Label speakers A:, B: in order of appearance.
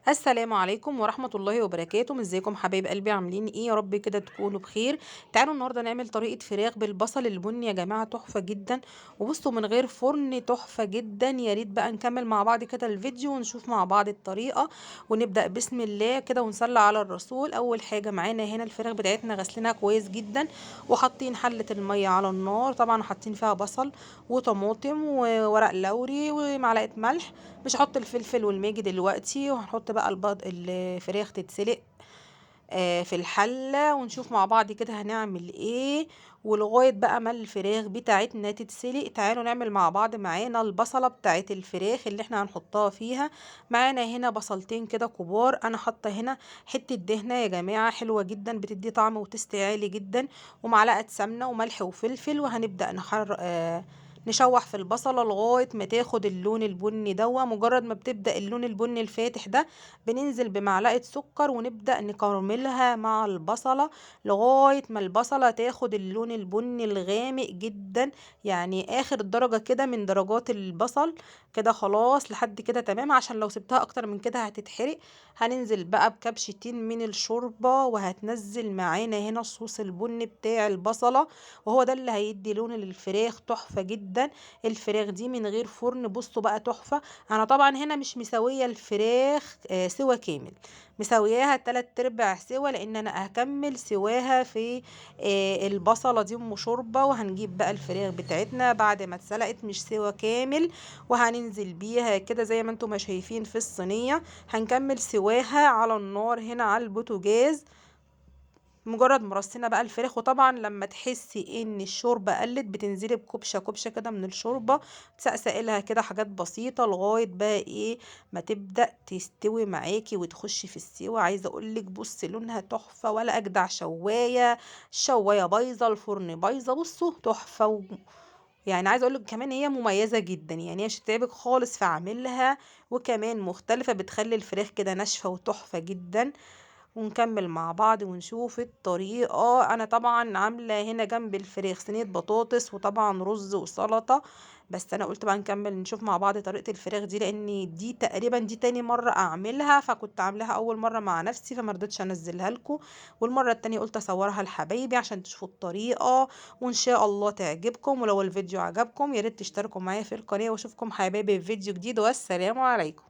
A: السلام عليكم ورحمة الله وبركاته. ازيكم حبايب قلبي؟ عاملين ايه؟ يا رب كده تكونوا بخير. تعالوا النهارده نعمل طريقة فراخ بالبصل البني يا جماعة، تحفة جدا. وبصوا من غير فرن تحفة جدا. يا ريت بقى نكمل مع بعض كده الفيديو ونشوف مع بعض الطريقة، ونبدأ بسم الله كده ونصلي على الرسول. اول حاجة معانا هنا الفراخ بتاعتنا غسلينها كويس جدا، وحاطين حلة المية على النار، طبعا حاطين فيها بصل وطماطم وورق لوري ومعلقة ملح. مش هحط الفلفل والماجي دلوقتي، وهنحط بقى الفراخ تتسلق في الحلة، ونشوف مع بعض كده هنعمل ايه. ولغاية بقى ما الفراخ بتاعتنا تتسلق، تعالوا نعمل مع بعض. معانا البصلة بتاعت الفراخ اللي احنا هنحطها فيها. معانا هنا بصلتين كده كبار. انا حاطة هنا حتة دهنة يا جماعة حلوة جدا، بتدي طعم وتست عالي جدا، ومعلقة سمنة وملح وفلفل. وهنبدأ نشوح في البصلة لغاية ما تاخد اللون البني دوا. مجرد ما بتبدأ اللون البني الفاتح ده، بننزل بمعلقة سكر ونبدأ نكرملها مع البصلة لغاية ما البصلة تاخد اللون البني الغامق جدا، يعني آخر درجة كده من درجات البصل. كده خلاص لحد كده تمام، عشان لو سبتها أكتر من كده هتتحرق. هننزل بقى بكبشتين من الشوربة، وهتنزل معانا هنا الصوص البني بتاع البصلة، وهو ده اللي هيدي لون للفراخ تحفة جدا. الفراخ دي من غير فرن بصوا بقى تحفة. انا طبعا هنا مش مسوية الفراخ سوا كامل، مسوياها 3/4 سوا، لان انا هكمل سواها في البصلة دي ام شوربة. وهنجيب بقى الفراخ بتاعتنا بعد ما اتسلقت مش سوا كامل، وهننزل بيها كده زي ما انتم ما شايفين في الصينية. هنكمل سواها على النار هنا على البوتاجاز. مجرد ما رصينا بقى الفراخ، وطبعا لما تحسي ان الشوربه قلت بتنزلي بكبشه كبشه كده من الشوربه، تسقسقي لها كده حاجات بسيطه لغايه بقى ايه ما تبدا تستوي معاكي وتخشي في السوا. عايزه اقولك بصي لونها تحفه، ولا اجدع شوايه. الشوايه بايظه، الفرن بايظه، بصوا تحفه يعني عايزه اقولك كمان هي مميزه جدا، يعني هي مش هتتعبك خالص في عملها، وكمان مختلفه بتخلي الفراخ كده ناشفه وتحفه جدا. ونكمل مع بعض ونشوف الطريقة. انا طبعا عاملة هنا جنب الفراخ صينية بطاطس، وطبعا رز وسلطة. بس انا قلت بقى نكمل نشوف مع بعض طريقة الفراخ دي، لان دي تقريبا دي تاني مرة اعملها، فكنت عاملاها اول مرة مع نفسي فمرضتش انزلها لكم، والمرة التانية قلت اصورها لحبايبي عشان تشوفوا الطريقة، وان شاء الله تعجبكم. ولو الفيديو عجبكم ياريت تشتركوا معايا في القناة، واشوفكم حبايبي في فيديو جديد، والسلام عليكم.